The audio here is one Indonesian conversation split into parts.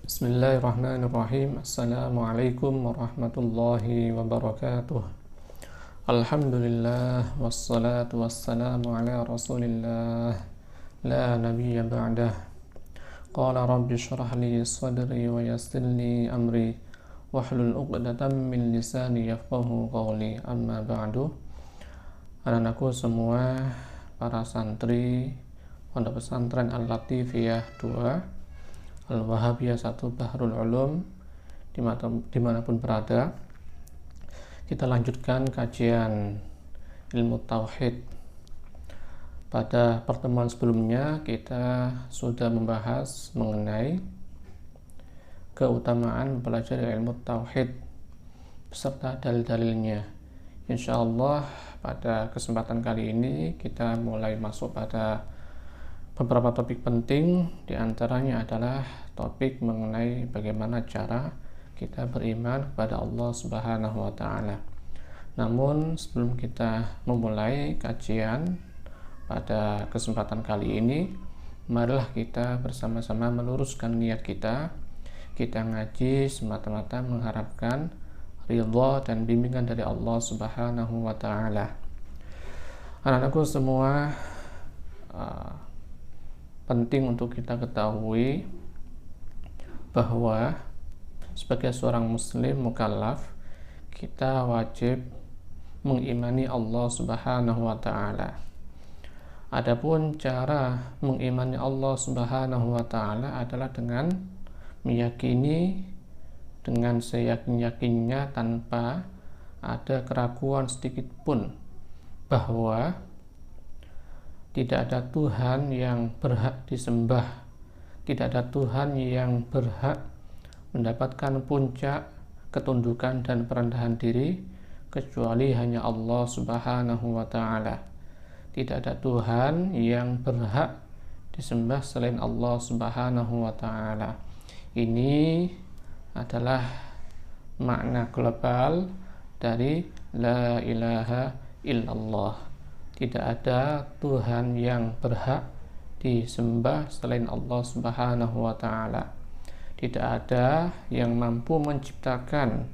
Bismillahirrahmanirrahim. Assalamualaikum warahmatullahi wabarakatuh. Alhamdulillah wassalatu wassalamu ala rasulillah la nabiyya ba'dah. Qala rabbi shrah li sadri wa yassir li amri wahlul 'uqdatam min lisani yafqahu qawli. Amma ba'du. Anak-anakku semua, para santri Pondok Pesantren Al-Latifiyah 2 Al-Wahabiyah 1 Bahrul Ulum dimanapun berada, kita lanjutkan kajian ilmu tauhid. Pada pertemuan sebelumnya kita sudah membahas mengenai keutamaan mempelajari ilmu tauhid beserta dalil-dalilnya. Insyaallah pada kesempatan kali ini kita mulai masuk pada beberapa topik penting. Di antaranya adalah topik mengenai bagaimana cara kita beriman kepada Allah Subhanahu wa taala. Namun sebelum kita memulai kajian pada kesempatan kali ini, marilah kita bersama-sama meluruskan niat kita. Kita ngaji semata-mata mengharapkan ridha dan bimbingan dari Allah Subhanahu wa taala. Anak-anakku semua, penting untuk kita ketahui bahwa sebagai seorang muslim mukallaf, kita wajib mengimani Allah Subhanahu wa taala. Adapun cara mengimani Allah Subhanahu wa taala adalah dengan meyakini dengan seyakin-yakinnya tanpa ada keraguan sedikit pun bahwa tidak ada Tuhan yang berhak disembah, tidak ada Tuhan yang berhak mendapatkan puncak ketundukan dan perendahan diri kecuali hanya Allah Subhanahu wa taala. Tidak ada Tuhan yang berhak disembah selain Allah Subhanahu wa taala. Ini adalah makna global dari la ilaha illallah. Tidak ada Tuhan yang berhak disembah selain Allah Subhanahu wa taala. Tidak ada yang mampu menciptakan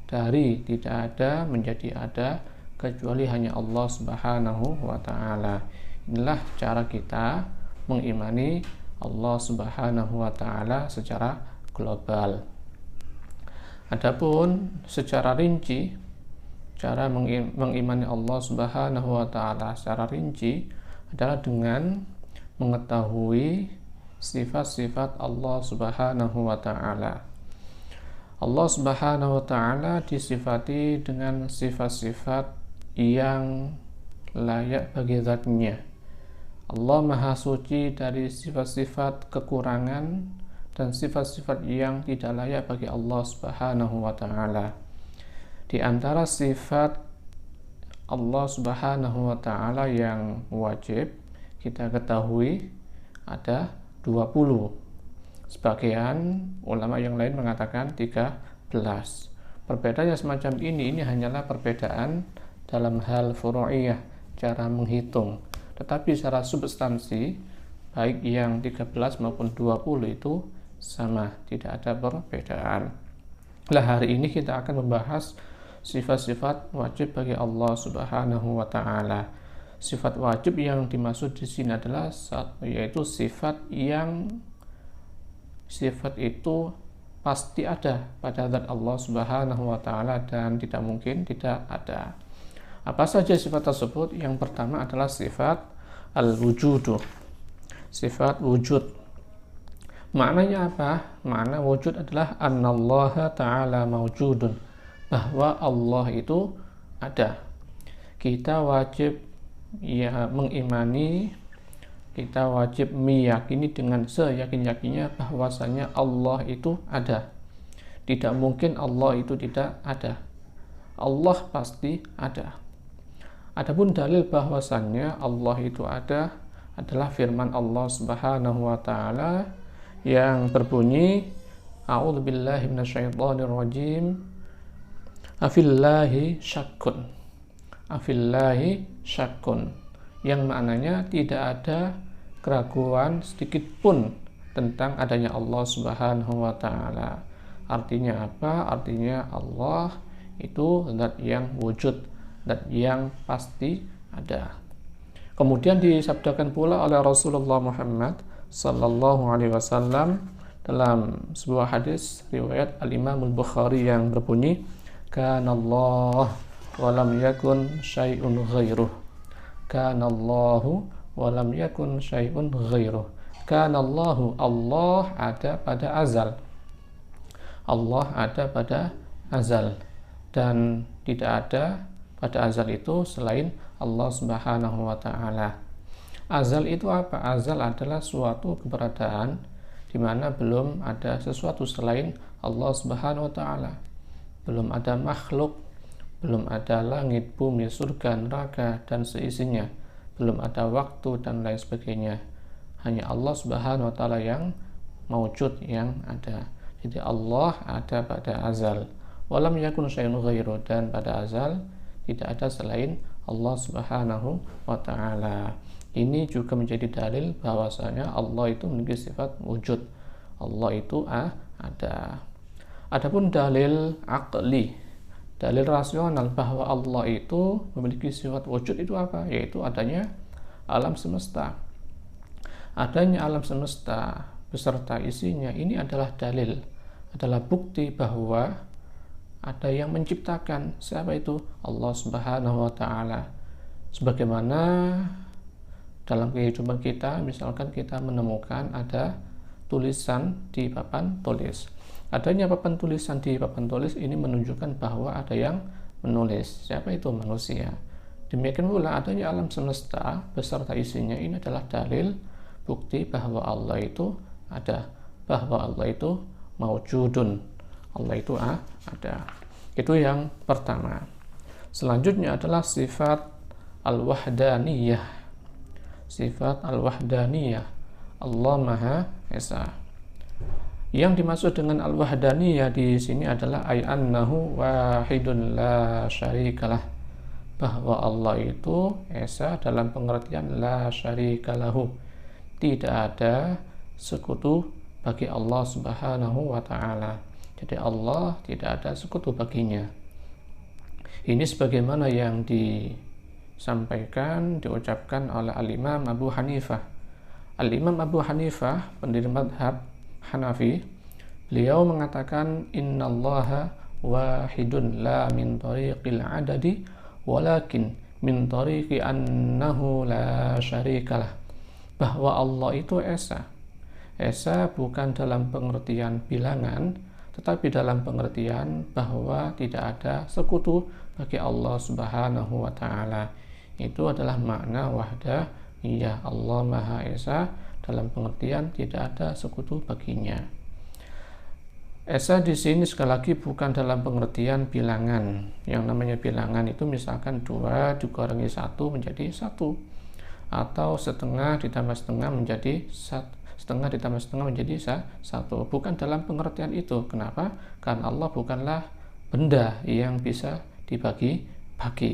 dari tidak ada menjadi ada kecuali hanya Allah Subhanahu wa taala. Inilah cara kita mengimani Allah Subhanahu wa taala secara global. Adapun secara rinci, cara mengimani Allah Subhanahu wa taala secara rinci adalah dengan mengetahui sifat-sifat Allah Subhanahu wa taala. Allah Subhanahu wa taala disifati dengan sifat-sifat yang layak bagi zatnya. Allah Maha Suci dari sifat-sifat kekurangan dan sifat-sifat yang tidak layak bagi Allah Subhanahu wa taala. Di antara sifat Allah Subhanahu wa taala yang wajib kita ketahui ada 20. Sebagian ulama yang lain mengatakan 13. Perbedaannya semacam ini hanyalah perbedaan dalam hal furu'iyah, cara menghitung. Tetapi secara substansi, baik yang 13 maupun 20 itu sama, tidak ada perbedaan. Nah, hari ini kita akan membahas sifat-sifat wajib bagi Allah Subhanahu wa taala. Sifat wajib yang dimaksud di sini adalah yaitu sifat itu pasti ada pada zat Allah Subhanahu wa taala dan tidak mungkin tidak ada. Apa saja sifat tersebut? Yang pertama adalah sifat al-wujudu. Sifat wujud. Maknanya apa? Makna wujud adalah annallaha ta'ala mawjudun, bahwa Allah itu ada. Kita wajib mengimani, kita wajib meyakini dengan seyakin-yakinnya bahwasanya Allah itu ada. Tidak mungkin Allah itu tidak ada. Allah pasti ada. Adapun dalil bahwasanya Allah itu ada adalah firman Allah Subhanahu wa taala yang berbunyi, a'udzubillahi minasyaitonirrajim, afillahi syakkun. Afillahi syakkun, yang maknanya tidak ada keraguan sedikit pun tentang adanya Allah Subhanahu wa taala. Artinya apa? Artinya Allah itu zat yang wujud, zat yang pasti ada. Kemudian disabdakan pula oleh Rasulullah Muhammad sallallahu alaihi wasallam dalam sebuah hadis riwayat Al-Imam Al-Bukhari yang berbunyi, "Kanallah wa lam yakun syai'un ghairuh." Kanallahu wa lam yakun syai'un ghairuh. Kanallahu, Allah ada pada azal. Allah ada pada azal dan tidak ada pada azal itu selain Allah Subhanahu wa taala. Azal itu apa? Azal adalah suatu keberadaan di mana belum ada sesuatu selain Allah Subhanahu wa taala. Belum ada makhluk, belum ada langit, bumi, surga, neraka dan seisinya. Belum ada waktu dan lain sebagainya. Hanya Allah Subhanahu wa taala yang maujud, yang ada. Jadi Allah ada pada azal. Walam yakun syai'un ghairu, dan pada azal tidak ada selain Allah Subhanahu wa taala. Ini juga menjadi dalil bahwasanya Allah itu memiliki sifat wujud. Allah itu ada. Adapun dalil aqli, dalil rasional bahwa Allah itu memiliki sifat wujud itu apa? Yaitu adanya alam semesta. Adanya alam semesta beserta isinya ini adalah dalil, adalah bukti bahwa ada yang menciptakan. Siapa itu? Allah Subhanahu wa taala. Sebagaimana dalam kehidupan kita, misalkan kita menemukan ada tulisan di papan tulis. Adanya papan tulisan di papan tulis ini menunjukkan bahwa ada yang menulis. Siapa itu? Manusia. Demikian pula adanya alam semesta beserta isinya ini adalah dalil, bukti bahwa Allah itu ada, bahwa Allah itu maujudun. Allah itu ada. Itu yang pertama. Selanjutnya adalah sifat al-wahdaniyah. Sifat al-wahdaniyah. Allah Maha Esa. Yang dimaksud dengan al-wahdaniyah di sini adalah ay annahu wahidun la syarikalah. Bahwa Allah itu esa dalam pengertian la syarikalahu. Tidak ada sekutu bagi Allah Subhanahu wa taala. Jadi Allah tidak ada sekutu baginya. Ini sebagaimana yang disampaikan, diucapkan oleh Al-Imam Abu Hanifah. Al-Imam Abu Hanifah, pendiri madhab Hanafi, beliau mengatakan innallaha wahidun la min tariqil adadi walakin min tariqi annahu la syarikalah. Bahwa Allah itu esa. Esa bukan dalam pengertian bilangan, tetapi dalam pengertian bahwa tidak ada sekutu bagi Allah Subhanahu wa taala. Itu adalah makna wahdaniyah. Allah Maha Esa dalam pengertian tidak ada sekutu baginya. Esa di sini sekali lagi bukan dalam pengertian bilangan. Yang namanya bilangan itu misalkan 2 dikurangi 1 menjadi 1, atau setengah ditambah setengah menjadi 1. Setengah ditambah setengah menjadi 1. Bukan dalam pengertian itu. Kenapa? Karena Allah bukanlah benda yang bisa dibagi-bagi.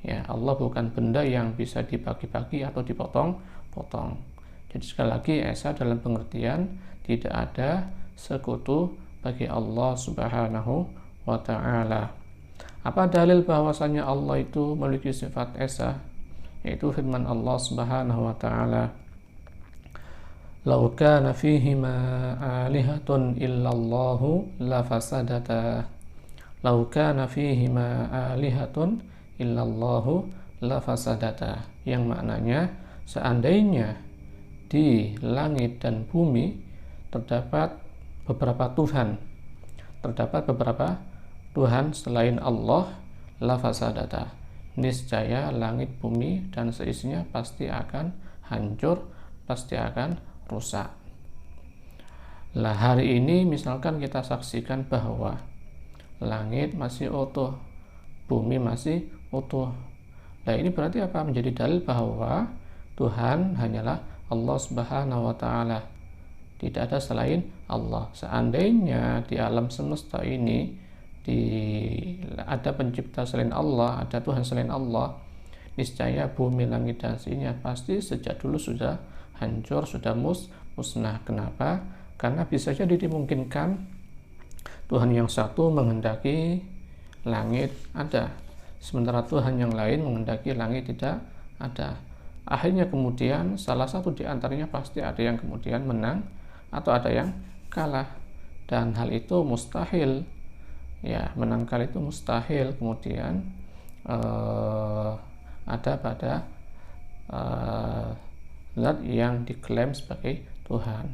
Ya, Allah bukan benda yang bisa dibagi-bagi atau dipotong-potong. Jadi sekali lagi esa dalam pengertian tidak ada sekutu bagi Allah Subhanahu wa taala. Apa dalil bahwasanya Allah itu memiliki sifat esa? Yaitu firman Allah Subhanahu wa taala, "Lau kana fihima alihatun illallahu lafasadata." Lau kana fihima alihatun illallahu lafasadata. Yang maknanya seandainya di langit dan bumi terdapat beberapa Tuhan selain Allah, lafasadata, niscaya langit, bumi dan seisinya pasti akan hancur, pasti akan rusak. Lah hari ini misalkan kita saksikan bahwa langit masih utuh, bumi masih utuh. Nah ini berarti apa? Menjadi dalil bahwa Tuhan hanyalah Allah Subhanahu wa taala. Tidak ada selain Allah. Seandainya di alam semesta ini ada pencipta selain Allah, ada Tuhan selain Allah, niscaya bumi, langit dan seisinya pasti sejak dulu sudah hancur, sudah musnah. Kenapa? Karena bisa jadi dimungkinkan Tuhan yang satu menghendaki langit ada, sementara Tuhan yang lain menghendaki langit tidak ada. Akhirnya kemudian salah satu di antaranya pasti ada yang kemudian menang atau ada yang kalah, dan hal itu mustahil. Ya, menang kalah itu mustahil kemudian ada pada zat yang diklaim sebagai Tuhan.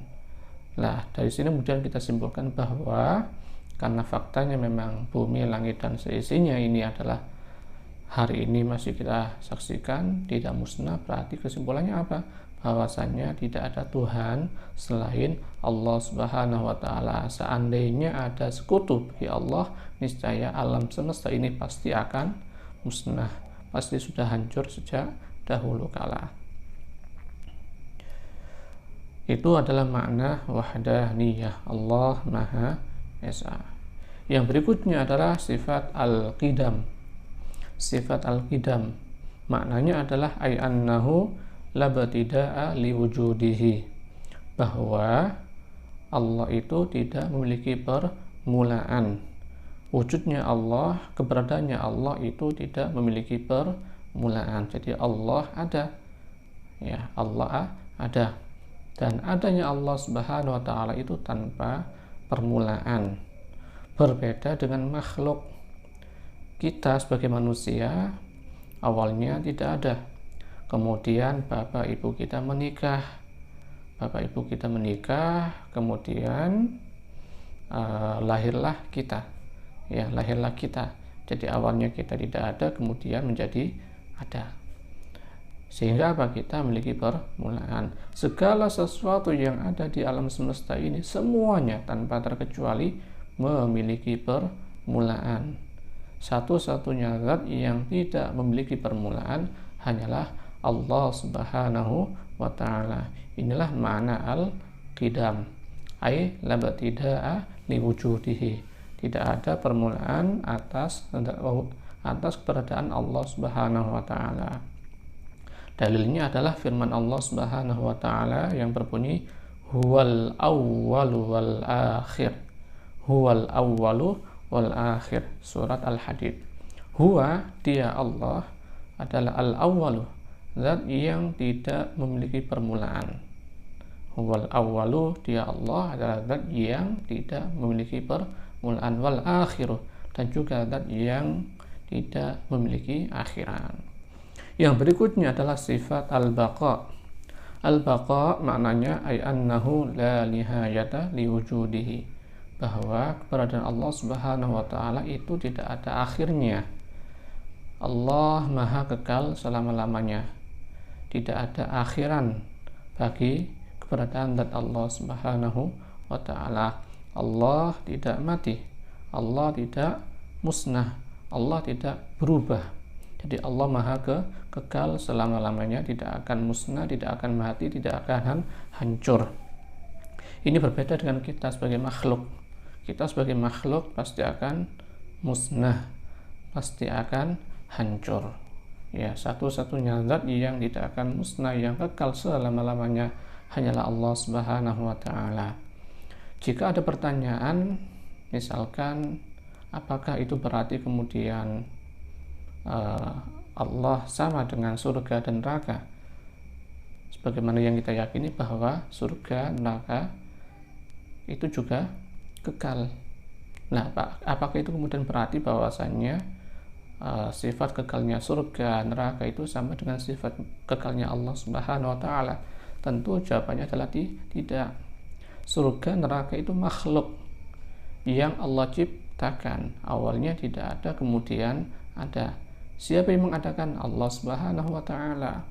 Nah, dari sini kemudian kita simpulkan bahwa karena faktanya memang bumi, langit, dan seisinya ini adalah hari ini masih kita saksikan tidak musnah, berarti kesimpulannya apa? Bahwasannya tidak ada Tuhan selain Allah Subhanahu wa Ta'ala. Seandainya ada sekutu bagi Allah, niscaya alam semesta ini pasti akan musnah, pasti sudah hancur sejak dahulu kala. Itu adalah makna wahdaniyah, Allah Maha Esa. Yang berikutnya adalah sifat al-qidam. Sifat al-qidam maknanya adalah ay annahu la batida'a liwujudihi, bahwa Allah itu tidak memiliki permulaan. Wujudnya Allah, keberadaannya Allah itu tidak memiliki permulaan. Jadi Allah ada, ya, Allah ada, dan adanya Allah Subhanahu wa Ta'ala itu tanpa permulaan. Berbeda dengan makhluk. Kita sebagai manusia awalnya tidak ada, kemudian bapak ibu kita menikah, kemudian lahirlah kita, ya, lahirlah kita. Jadi awalnya kita tidak ada, kemudian menjadi ada, sehingga apa? Kita memiliki permulaan. Segala sesuatu yang ada di alam semesta ini semuanya tanpa terkecuali memiliki permulaan. Satu-satunya zat yang tidak memiliki permulaan hanyalah Allah Subhanahu wa Ta'ala. Inilah makna al-qidam, ay la batida'a liwujudihi. Tidak ada permulaan atas keberadaan Allah Subhanahu wa Ta'ala. Dalilnya adalah firman Allah Subhanahu wa Ta'ala yang berbunyi huwal awwalu wal akhir. Huwal awwalu wal akhir, surat Al-Hadid. Huwa, dia Allah, adalah al-awwalu, zat yang tidak memiliki permulaan. Huwal awwalu, dia Allah adalah zat yang tidak memiliki permulaan. Wal akhiru, dan juga zat yang tidak memiliki akhiran. Yang berikutnya adalah sifat al-baqa. Al-baqa maknanya ay annahu la nihayata liwujudihi, bahwa keberadaan Allah Subhanahu wa Ta'ala itu tidak ada akhirnya. Allah Maha Kekal selama-lamanya, tidak ada akhiran bagi keberadaan zat Allah Subhanahu wa Ta'ala. Allah tidak mati, Allah tidak musnah, Allah tidak berubah. Jadi Allah Maha Kekal selama-lamanya, tidak akan musnah, tidak akan mati, tidak akan hancur. Ini berbeda dengan kita sebagai makhluk. Kita sebagai makhluk pasti akan musnah, pasti akan hancur. Ya, satu-satunya zat yang tidak akan musnah, yang kekal selama-lamanya hanyalah Allah Subhanahu wa Ta'ala. Jika ada pertanyaan, misalkan apakah itu berarti kemudian Allah sama dengan surga dan neraka? Sebagaimana yang kita yakini bahwa surga, neraka itu juga kekal. Nah, apakah itu kemudian berarti bahwasannya sifat kekalnya surga, neraka itu sama dengan sifat kekalnya Allah Subhanahu wa Ta'ala? Tentu jawabannya adalah tidak. Surga, neraka itu makhluk yang Allah ciptakan. Awalnya tidak ada, kemudian ada. Siapa yang mengadakan? Allah Subhanahu wa Ta'ala.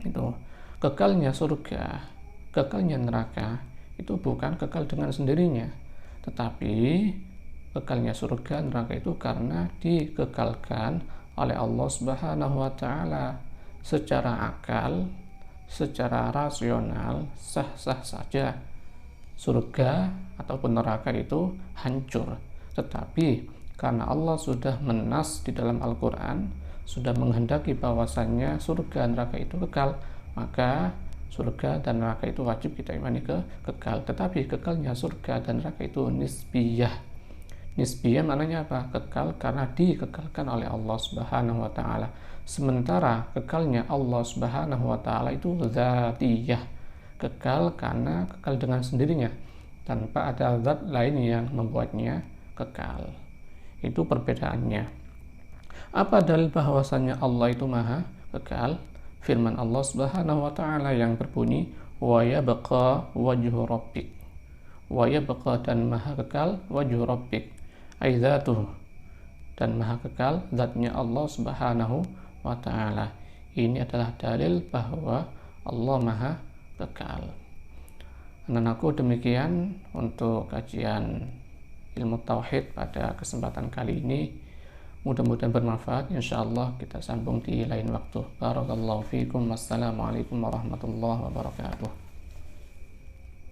Itu kekalnya surga, kekalnya neraka itu bukan kekal dengan sendirinya, tetapi kekalnya surga, neraka itu karena dikekalkan oleh Allah Subhanahu wa Ta'ala. Secara akal, secara rasional, sah-sah saja surga ataupun neraka itu hancur, tetapi karena Allah sudah menas di dalam Al-Quran, sudah menghendaki bahwasannya surga, neraka itu kekal, maka surga dan neraka itu wajib kita imani kekal. Tetapi kekalnya surga dan neraka itu nisbiyah. Nisbiyah maknanya apa? Kekal karena dikekalkan oleh Allah Subhanahu wa taala. Sementara kekalnya Allah Subhanahu wa taala itu dzatiyah. Kekal karena kekal dengan sendirinya tanpa ada zat lain yang membuatnya kekal. Itu perbedaannya. Apa dalil bahwasannya Allah itu maha kekal? Firman Allah Subhanahu wa taala yang berbunyi wa yabqa wajhu rabbik. Wa yabqa dan maha kekal wajhu rabbik ai dzatuhu, dan maha kekal zatnya Allah Subhanahu wa taala. Ini adalah dalil bahwa Allah maha kekal. Anakku, demikian untuk kajian ilmu tauhid pada kesempatan kali ini. Mudah-mudahan bermanfaat. Insyaallah kita sambung di lain waktu. Barakallahu fiikum. Wassalamualaikum warahmatullahi wabarakatuh.